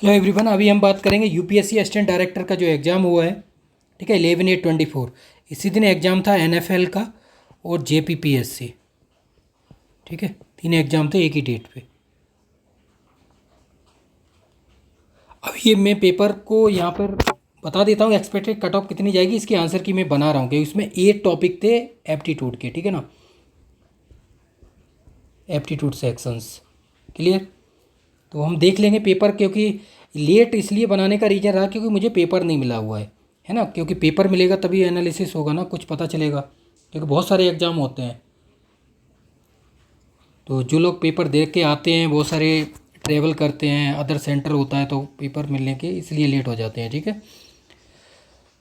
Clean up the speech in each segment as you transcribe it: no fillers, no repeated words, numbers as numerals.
Hello everyone, अभी हम बात करेंगे यूपीएससी असिस्टेंट डायरेक्टर का जो एग्ज़ाम हुआ है। ठीक है, 11/8/24 इसी दिन एग्ज़ाम था एनएफएल का और जेपीपीएससी। ठीक है, तीन एग्ज़ाम थे एक ही डेट पे। अब ये मैं पेपर को यहाँ पर बता देता हूँ एक्सपेक्टेड कट ऑफ कितनी जाएगी, इसके आंसर की मैं बना रहा हूँ कि उसमें 8 टॉपिक थे एप्टीट्यूड के। ठीक है ना, एप्टीट्यूड सेक्शंस क्लियर। तो हम देख लेंगे पेपर, क्योंकि लेट इसलिए बनाने का रीज़न रहा क्योंकि मुझे पेपर नहीं मिला हुआ है ना। क्योंकि पेपर मिलेगा तभी एनालिसिस होगा ना, कुछ पता चलेगा, क्योंकि बहुत सारे एग्ज़ाम होते हैं। तो जो लोग पेपर देख के आते हैं, बहुत सारे ट्रैवल करते हैं, अदर सेंटर होता है, तो पेपर मिलने के इसलिए लेट हो जाते हैं। ठीक है,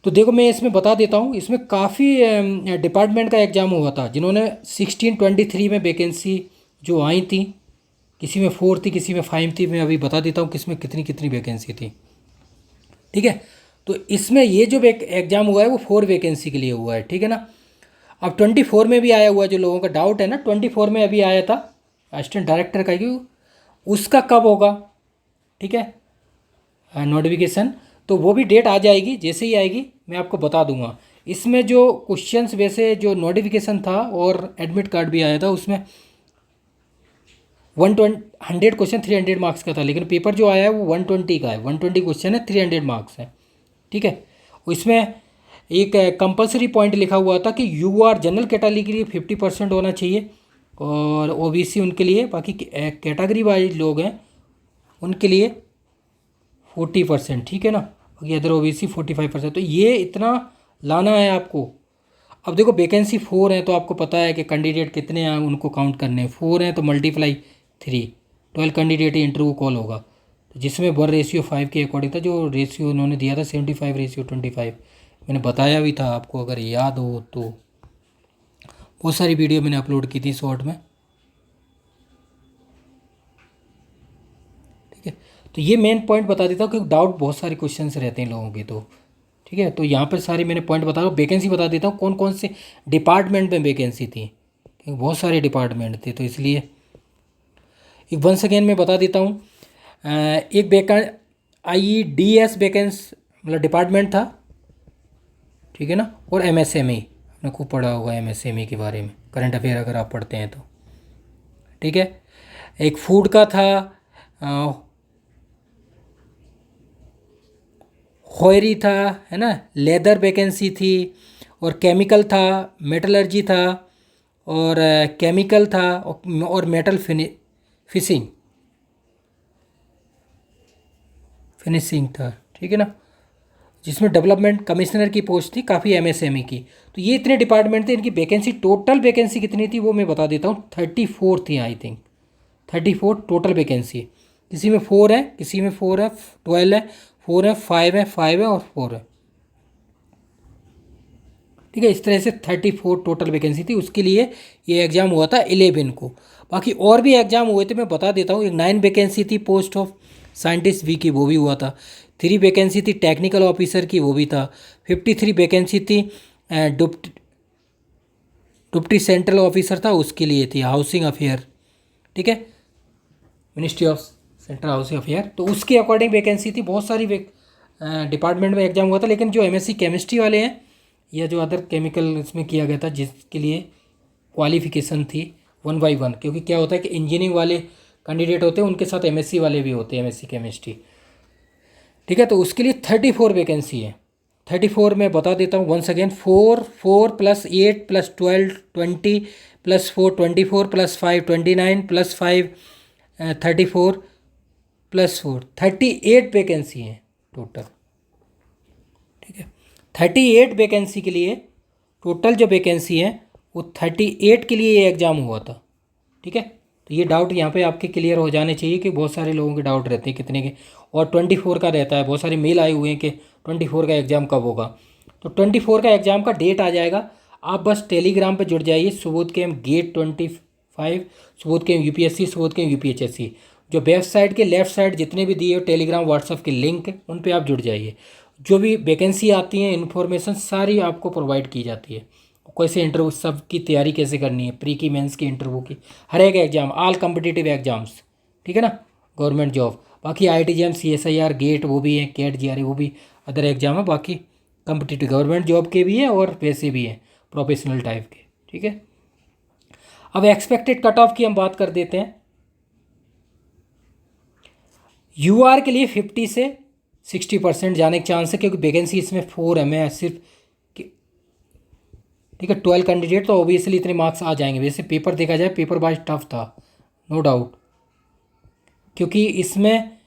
तो देखो मैं इसमें बता देता हूँ। इसमें काफ़ी डिपार्टमेंट का एग्ज़ाम हुआ था, जिन्होंने 1623 में वैकेंसी जो आई थी, किसी में 4 थी, किसी में 5 थी। मैं अभी बता देता हूँ किसमें कितनी कितनी वैकेंसी थी। ठीक है, तो इसमें ये जो एग्ज़ाम हुआ है वो 4 वैकेंसी के लिए हुआ है। ठीक है ना, अब 24 में भी आया हुआ है। जो लोगों का डाउट है ना, 24 में अभी आया था असिस्टेंट डायरेक्टर का, कि उसका कब होगा। ठीक है, नोटिफिकेशन, तो वो भी डेट आ जाएगी, जैसे ही आएगी मैं आपको बता दूंगा। इसमें जो क्वेश्चंस, वैसे जो नोटिफिकेशन था और एडमिट कार्ड भी आया था, उसमें 100 क्वेश्चन 300 मार्क्स का था, लेकिन पेपर जो आया है वो 120 का है। 120 क्वेश्चन है, 300 मार्क्स है। ठीक है, इसमें एक कंपलसरी पॉइंट लिखा हुआ था कि यू आर जनरल कैटेगरी के लिए 50% होना चाहिए, और ओबीसी उनके लिए, बाकी कैटेगरी वाइज लोग हैं उनके लिए 40%। ठीक है ना, बाकी अदर ओबीसी 45%। तो ये इतना लाना है आपको। अब देखो वैकेंसी 4 है, तो आपको पता है कि कैंडिडेट कितने हैं, उनको काउंट करने हैं। 4 हैं तो मल्टीप्लाई 3, 12 कैंडिडेट इंटरव्यू कॉल होगा। तो जिसमें 1:5 के अकॉर्डिंग था, जो रेशियो उन्होंने दिया था 75:25। मैंने बताया भी था आपको, अगर याद हो तो। बहुत सारी वीडियो मैंने अपलोड की थी शॉर्ट में। ठीक है, तो ये मेन पॉइंट बता देता हूँ, क्योंकि डाउट बहुत सारे क्वेश्चंस रहते हैं लोगों के। तो ठीक है, तो यहाँ पर सारे मैंने पॉइंट बता रहा हूँ। वैकेंसी बता देता हूँ कौन कौन से डिपार्टमेंट में वैकेंसी थी, क्योंकि बहुत सारे डिपार्टमेंट थे, तो इसलिए एक वंस अगेन मैं बता देता हूँ। एक IEDS वैकेंस मतलब डिपार्टमेंट था। ठीक है ना, और MSME, आपने खूब पढ़ा होगा MSME के बारे में, करंट अफेयर अगर आप पढ़ते हैं तो। ठीक है, एक फूड का था, हॉयरी था, है ना, लेदर वैकेंसी थी, और केमिकल था, मेटलर्जी था, और केमिकल था, और मेटल फिशिंग फिनिशिंग था। ठीक है ना, जिसमें डेवलपमेंट कमिश्नर की पोस्ट थी, काफ़ी MSME की। तो ये इतने डिपार्टमेंट थे, इनकी वैकेंसी, टोटल वैकेंसी कितनी थी वो मैं बता देता हूँ। 34 थी आई थिंक, 34 टोटल वैकेंसी। किसी में 4 है, किसी में 4 है, 12 है, 4 है, 5 है, 5 है, और 4 है। ठीक है, इस तरह से 34 टोटल वैकेंसी थी। उसके लिए ये एग्ज़ाम हुआ था 11 को। बाकी और भी एग्ज़ाम हुए थे, मैं बता देता हूँ। एक 9 वैकेंसी थी पोस्ट ऑफ साइंटिस्ट वी की, वो भी हुआ था। 3 वैकेंसी थी टेक्निकल ऑफिसर की, वो भी था। 53 वैकेंसी थी डिप्टी डिप्टी सेंट्रल ऑफिसर था, उसके लिए थी, हाउसिंग अफेयर। ठीक है, ministry of central housing affair. तो उसके अकॉर्डिंग वैकेंसी थी। बहुत सारी डिपार्टमेंट में एग्जाम हुआ था, लेकिन जो MSc केमिस्ट्री वाले हैं या जो अदर केमिकल इसमें किया गया था, जिसके लिए क्वालिफिकेशन थी 1 बाई 1, क्योंकि क्या होता है कि इंजीनियरिंग वाले कैंडिडेट होते हैं, उनके साथ MSc वाले भी होते हैं, MSc केमिस्ट्री। ठीक है, तो उसके लिए 34 वैकेंसी है। 34 में बता देता हूँ once again. 4 plus 8 plus 12 20 plus 4 24 plus 5 29 plus 5 34 plus 4 38 vacancy है टोटल। ठीक है, 38 वैकेंसी के लिए टोटल जो वैकेंसी है वो 38 के लिए ये एग्ज़ाम हुआ था। ठीक है, तो ये डाउट यहाँ पे आपके क्लियर हो जाने चाहिए, कि बहुत सारे लोगों के डाउट रहते हैं कितने के। और 24 का रहता है, बहुत सारे मेल आए हुए हैं कि 24 का एग्ज़ाम कब होगा। तो 24 का एग्ज़ाम का डेट आ जाएगा। आप बस टेलीग्राम पर जुड़ जाइए, सुबोध के गेट 25, सुबोध के UPSC, सुबोध के UPHSC। जो वेबसाइट के लेफ्ट साइड जितने भी दिए हो टेलीग्राम व्हाट्सअप के लिंक, उन पे आप जुड़ जाइए। जो भी वैकेंसी आती है, इन्फॉर्मेशन सारी आपको प्रोवाइड की जाती है। कैसे इंटरव्यू, सब की तैयारी कैसे करनी है, प्री की, मेंस की, इंटरव्यू की, हर एक एग्जाम, ऑल कम्पिटिटिव एग्जाम्स। ठीक है ना, गवर्नमेंट जॉब। बाकी IIT-JEM CSIR गेट वो भी है, कैट GRE वो भी अदर एग्जाम है। बाकी कम्पिटिटिव गवर्नमेंट जॉब के भी हैं और वैसे भी हैं प्रोफेशनल टाइप के, ठीक है। अब एक्सपेक्टेड कट ऑफ की हम बात कर देते हैं। UR के लिए 50 से 60% जाने के चांस है, क्योंकि वैकेंसी इसमें 4 है, मैं सिर्फ ठीक है 12 कैंडिडेट, तो ऑब्वियसली इतने मार्क्स आ जाएंगे। वैसे पेपर देखा जाए पेपर वाइज टफ था, नो डाउट, क्योंकि इसमें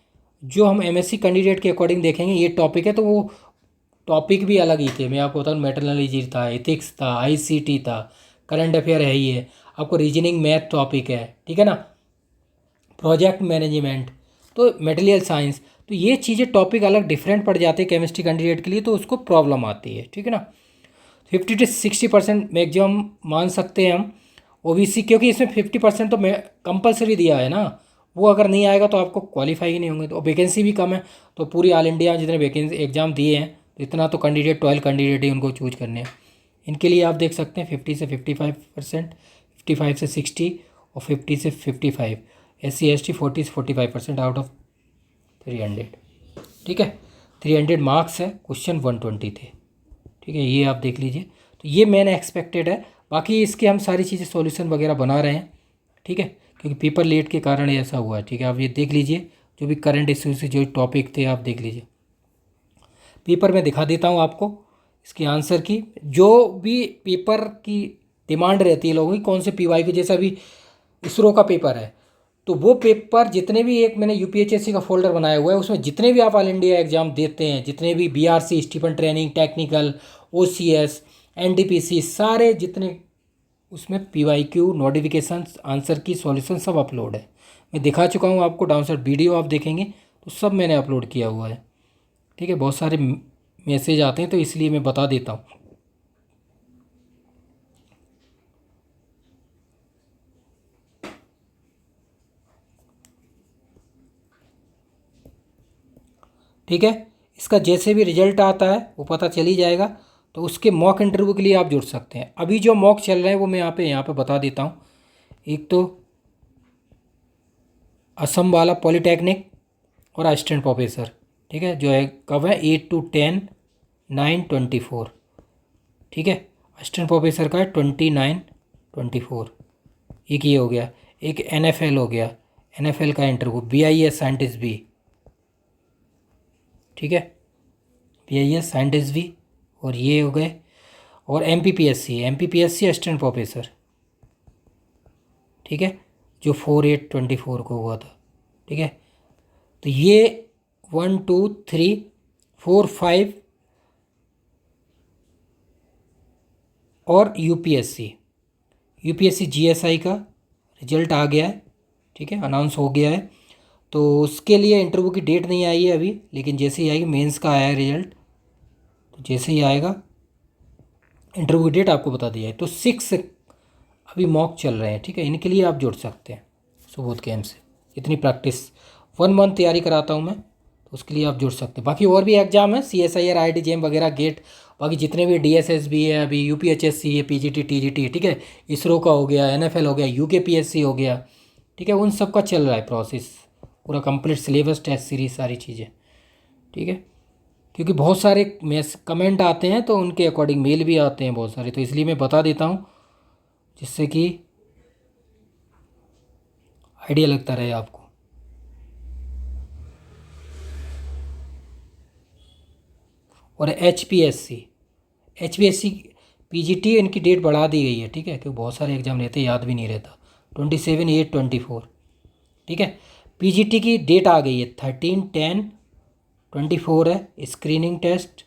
जो हम MSc कैंडिडेट के अकॉर्डिंग देखेंगे ये टॉपिक है, तो वो टॉपिक भी अलग ही थे। मैं आपको बताऊँ, मेटरोलॉजी था, एथिक्स था, ICT था, करंट अफेयर है ही है, आपको रीजनिंग मैथ टॉपिक है, ठीक है ना, प्रोजेक्ट मैनेजमेंट, तो मटेरियल साइंस, तो ये चीज़ें टॉपिक अलग डिफरेंट पड़ जाते हैं केमिस्ट्री कैंडिडेट के लिए, तो उसको प्रॉब्लम आती है, ठीक है ना। 50 से 60% मैक्सिमम मान सकते हैं हम OBC, क्योंकि इसमें 50% तो मैं कंपलसरी दिया है ना, वो अगर नहीं आएगा तो आपको क्वालिफाई ही नहीं होंगे। तो वैकेंसी भी कम है, तो पूरी ऑल इंडिया जितने वैकेंसी एग्जाम दिए हैं, तो इतना तो कैंडिडेट 12 कैंडिडेट ही उनको चूज करने हैं। इनके लिए आप देख सकते हैं 50 से 55%, 55 से 60, और 50 से 55। SC ST 40 से 45% आउट ऑफ 300, ठीक है। 300 मार्क्स है, क्वेश्चन 120 थे, ठीक है, ये आप देख लीजिए। तो ये मैंने एक्सपेक्टेड है, बाकी इसके हम सारी चीज़ें सॉल्यूशन वगैरह बना रहे हैं, ठीक है, क्योंकि पेपर लेट के कारण ऐसा हुआ है, ठीक है। आप ये देख लीजिए, जो भी करंट इश्यू से जो टॉपिक थे आप देख लीजिए। पेपर में दिखा देता हूँ आपको इसके आंसर की, जो भी पेपर की डिमांड रहती है लोगों की, कौन से PY की, जैसा अभी इसरो का पेपर है, तो वो पेपर जितने भी, एक मैंने UPHSC का फोल्डर बनाया हुआ है, उसमें जितने भी आप ऑल इंडिया एग्जाम देते हैं, जितने भी BRC स्टीफन ट्रेनिंग, टेक्निकल, OCS, NTPC, सारे जितने उसमें PYQ notification answer key solution सब अपलोड है। मैं दिखा चुका हूँ आपको, डाउन साइड वीडियो आप देखेंगे तो सब मैंने अपलोड किया हुआ है, ठीक है। बहुत सारे मैसेज आते हैं तो इसलिए मैं बता देता हूँ, ठीक है। इसका जैसे भी रिजल्ट आता है वो पता चल ही जाएगा, तो उसके मॉक इंटरव्यू के लिए आप जुड़ सकते हैं। अभी जो मॉक चल रहे हैं वो मैं यहाँ पे बता देता हूँ। एक तो असम वाला पॉलीटेक्निक और असिस्टेंट प्रोफेसर, ठीक है, जो है कब है 8 to 10, 9, 24, ठीक है। असिस्टेंट प्रोफेसर का है 29, 24, एक ये हो गया। एक NFL हो गया, NFL का इंटरव्यू, BIS साइंटिस्ट भी, ठीक है, BIS साइंटिस्ट भी, और ये हो गए। और MPPSC असिस्टेंट प्रोफेसर, ठीक है, जो 4/8/24 को हुआ था, ठीक है। तो ये 1 2 3 4 5 और यूपीएससी GSI का रिजल्ट आ गया है, ठीक है, अनाउंस हो गया है। तो उसके लिए इंटरव्यू की डेट नहीं आई है अभी, लेकिन जैसे ही आएगी, मेंस का आया है रिजल्ट, तो जैसे ही आएगा इंटरव्यू की डेट आपको बता दी जाए। तो 6 अभी मॉक चल रहे हैं, ठीक है, इनके लिए आप जुड़ सकते हैं सुबोध कैम्प से। इतनी प्रैक्टिस 1 मंथ तैयारी कराता हूँ मैं, तो उसके लिए आप जुड़ सकते हैं। बाकी और भी एग्जाम है, CSIR IIT-JEM वगैरह गेट, बाकी जितने भी DSS भी है, अभी UPHSC है, PGT TGT, ठीक है, इसरो का हो गया, NFL हो गया, UKPSC हो गया, ठीक है, उन सब का चल रहा है प्रोसेस, पूरा कंप्लीट सिलेबस, टेस्ट सीरीज, सारी चीज़ें, ठीक है। क्योंकि बहुत सारे मैस कमेंट आते हैं, तो उनके अकॉर्डिंग मेल भी आते हैं बहुत सारे, तो इसलिए मैं बता देता हूँ, जिससे कि आइडिया लगता रहे आपको। और H P S C PGT इनकी डेट बढ़ा दी गई है, ठीक है, क्योंकि बहुत सारे एग्जाम रहते, याद भी नहीं रहता। 27/8/24, ठीक है। PGT की डेट आ गई है, 13/10/24 है स्क्रीनिंग टेस्ट,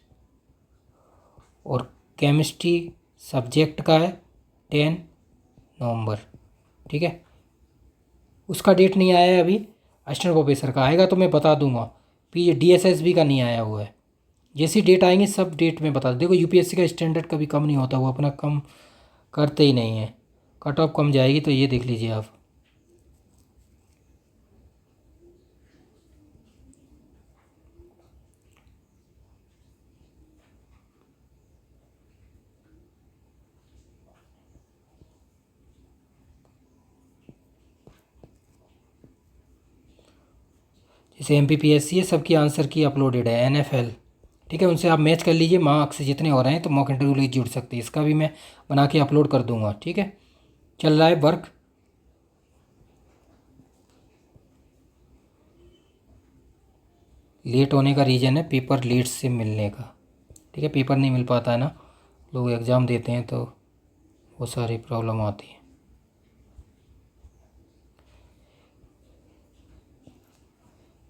और केमिस्ट्री सब्जेक्ट का है 10 नवंबर, ठीक है। उसका डेट नहीं आया है अभी, असिस्टेंट प्रोफेसर का आएगा तो मैं बता दूंगा। DSSB का नहीं आया हुआ है, जैसी डेट आएंगी सब डेट में बता, देखो UPSC का स्टैंडर्ड कभी कम नहीं होता, वो अपना कम करते ही नहीं है, कट ऑफ कम जाएगी, तो ये देख लीजिए आप। जैसे MPPSC है, सबकी आंसर की अपलोडेड है। NFL, ठीक है, उनसे आप मैच कर लीजिए, मार्क्स जितने हो रहे हैं तो मॉक इंटरव्यू लिए जुड़ सकते हैं। इसका भी मैं बना के अपलोड कर दूंगा, ठीक है। चल रहा है वर्क। लेट होने का रीज़न है पेपर लेट से मिलने का, ठीक है। पेपर नहीं मिल पाता है ना, लोग एग्ज़ाम देते हैं तो वो सारी प्रॉब्लम आती है,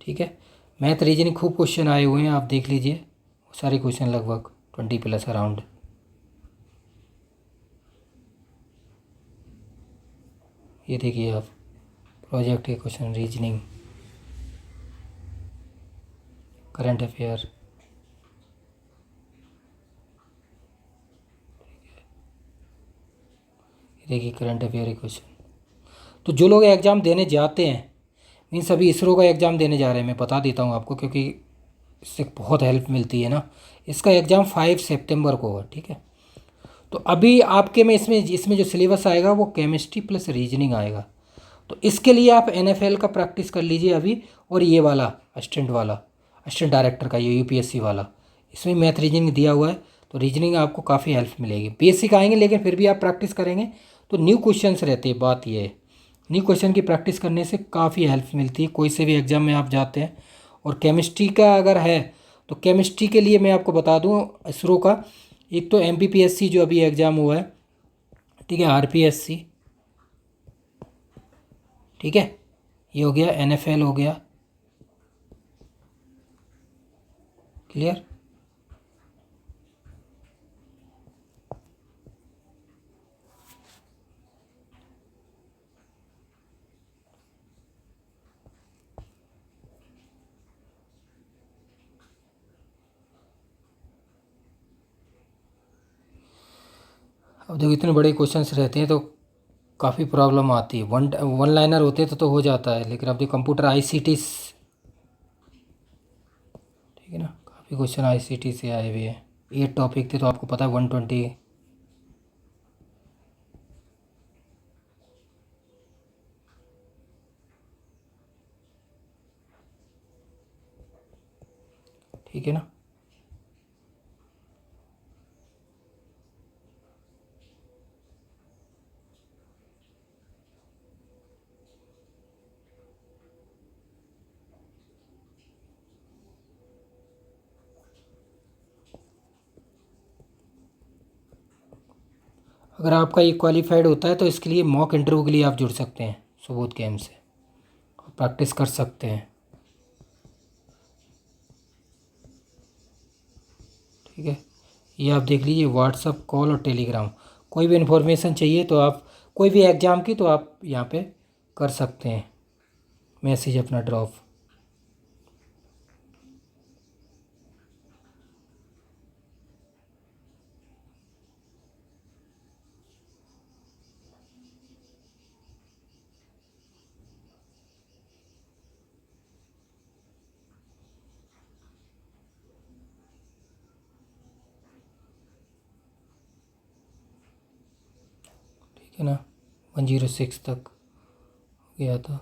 ठीक है। मैथ रीजनिंग खूब क्वेश्चन आए हुए हैं, आप देख लीजिए, सारे क्वेश्चन लगभग 20+ अराउंड। ये देखिए आप, प्रोजेक्ट के क्वेश्चन, रीजनिंग, करंट अफेयर, ये देखिए करंट अफेयर के क्वेश्चन। तो जो लोग एग्ज़ाम देने जाते हैं, मीन्स अभी इसरो का एग्ज़ाम देने जा रहे हैं, मैं बता देता हूँ आपको क्योंकि इससे बहुत हेल्प मिलती है ना। इसका एग्ज़ाम 5 सितंबर को है, ठीक है। तो अभी आपके में इसमें इसमें जो सिलेबस आएगा वो केमिस्ट्री प्लस रीजनिंग आएगा। तो इसके लिए आप NFL का प्रैक्टिस कर लीजिए अभी, और ये वाला असिस्टेंट वाला, असिस्टेंट डायरेक्टर का, ये UPSC वाला, इसमें मैथ रीजनिंग दिया हुआ है। तो रीजनिंग आपको काफ़ी हेल्प मिलेगी। बेसिक आएंगे लेकिन फिर भी आप प्रैक्टिस करेंगे तो न्यू क्वेश्चंस रहते हैं। बात ये है, न्यू क्वेश्चन की प्रैक्टिस करने से काफ़ी हेल्प मिलती है, कोई से भी एग्ज़ाम में आप जाते हैं। और केमिस्ट्री का अगर है तो केमिस्ट्री के लिए मैं आपको बता दूं, इसरो का एक तो MPPSC जो अभी एग्ज़ाम हुआ है, ठीक है, RPSC, ठीक है, ये हो गया, NFL हो गया, क्लियर। अब देखो इतने बड़े क्वेश्चंस रहते हैं तो काफ़ी प्रॉब्लम आती है। वन वन लाइनर होते तो हो जाता है, लेकिन अब देखो कंप्यूटर ICT, ठीक है ना, काफ़ी क्वेश्चन ICT से आए हुए हैं। 8 टॉपिक थे तो आपको पता है 120। ठीक है ना। अगर आपका ये क्वालिफाइड होता है तो इसके लिए मॉक इंटरव्यू के लिए आप जुड़ सकते हैं सुबोध गेम से, प्रैक्टिस कर सकते हैं, ठीक है। ये आप देख लीजिए, व्हाट्सअप कॉल और टेलीग्राम, कोई भी इन्फॉर्मेशन चाहिए तो आप, कोई भी एग्ज़ाम की तो आप यहाँ पे कर सकते हैं मैसेज अपना ड्रॉप। ठीक है ना, 106 तक गया था।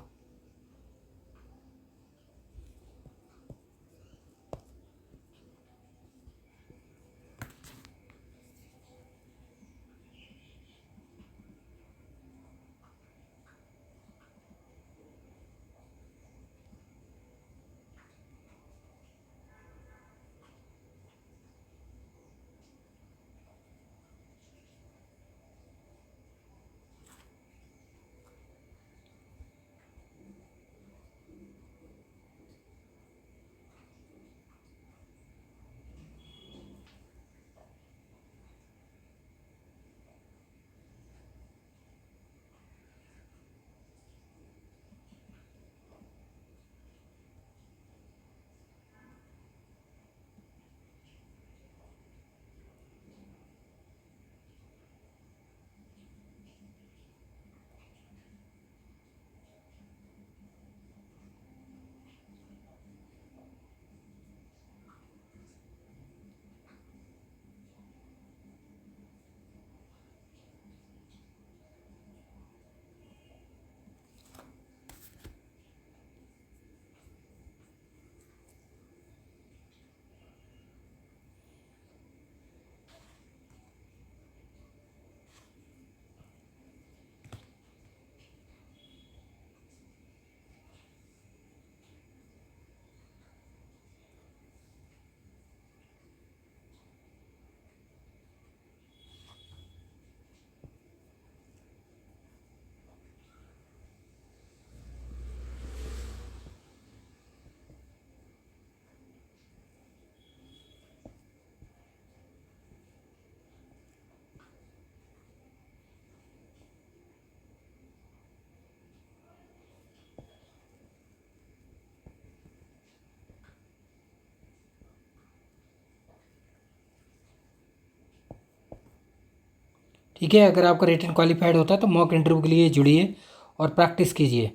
ठीक है, अगर आपका रिटन क्वालिफाइड होता है तो मॉक इंटरव्यू के लिए जुड़िए और प्रैक्टिस कीजिए।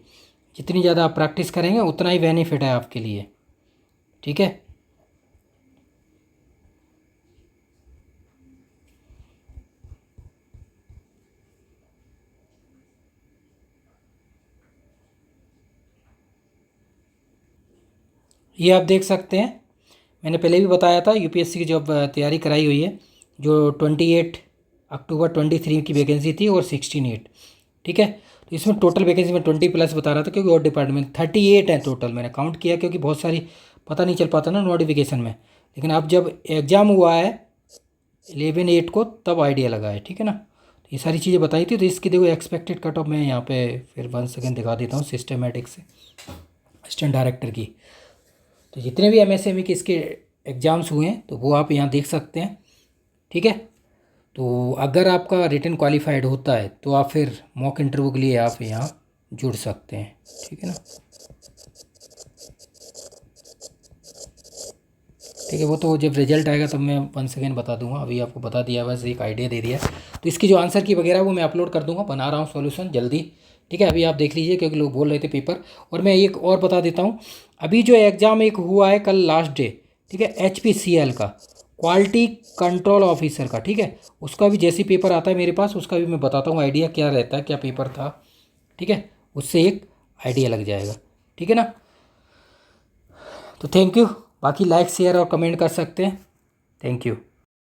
जितनी ज़्यादा आप प्रैक्टिस करेंगे उतना ही बेनिफिट है आपके लिए। ठीक है, ये आप देख सकते हैं, मैंने पहले भी बताया था यूपीएससी की जॉब तैयारी कराई हुई है, जो 28 अक्टूबर 23 की वैकेंसी थी और 16/8। ठीक है, तो इसमें टोटल वैकेंसी में 20+ बता रहा था, क्योंकि और डिपार्टमेंट 38 है टोटल, मैंने काउंट किया क्योंकि बहुत सारी पता नहीं चल पाता ना नोटिफिकेशन में। लेकिन अब जब एग्ज़ाम हुआ है 11/8 को तब आइडिया लगा है। ठीक है ना, तो ये सारी चीज़ें बताई थी। तो इसकी देखो एक्सपेक्टेड कट ऑफ मैं यहाँ पे फिर 1 सेकेंड दिखा देता हूँ सिस्टमेटिक से, असिस्टेंट डायरेक्टर की। तो जितने भी एमएसएमई के इसके एग्ज़ाम्स हुए हैं तो वो आप यहाँ देख सकते हैं। ठीक है, तो अगर आपका रिटन क्वालिफाइड होता है तो आप फिर मॉक इंटरव्यू के लिए आप यहाँ जुड़ सकते हैं। ठीक है ना, ठीक है, वो तो जब रिजल्ट आएगा तब मैं 1 सेकेंड बता दूंगा, अभी आपको बता दिया, बस एक आइडिया दे दिया। तो इसकी जो आंसर की वगैरह वो मैं अपलोड कर दूंगा, बना रहा हूँ सॉल्यूशन जल्दी। ठीक है, अभी आप देख लीजिए क्योंकि लोग बोल रहे थे पेपर। और मैं एक और बता देता हूँ, अभी जो एग्ज़ाम एक हुआ है कल लास्ट डे, ठीक है, HPCL का, क्वालिटी कंट्रोल ऑफिसर का। ठीक है, उसका भी जैसे पेपर आता है मेरे पास उसका भी मैं बताता हूँ आइडिया क्या रहता है, क्या पेपर था। ठीक है, उससे एक आइडिया लग जाएगा। ठीक है ना, तो थैंक यू। बाकी लाइक शेयर और कमेंट कर सकते हैं। Thank you.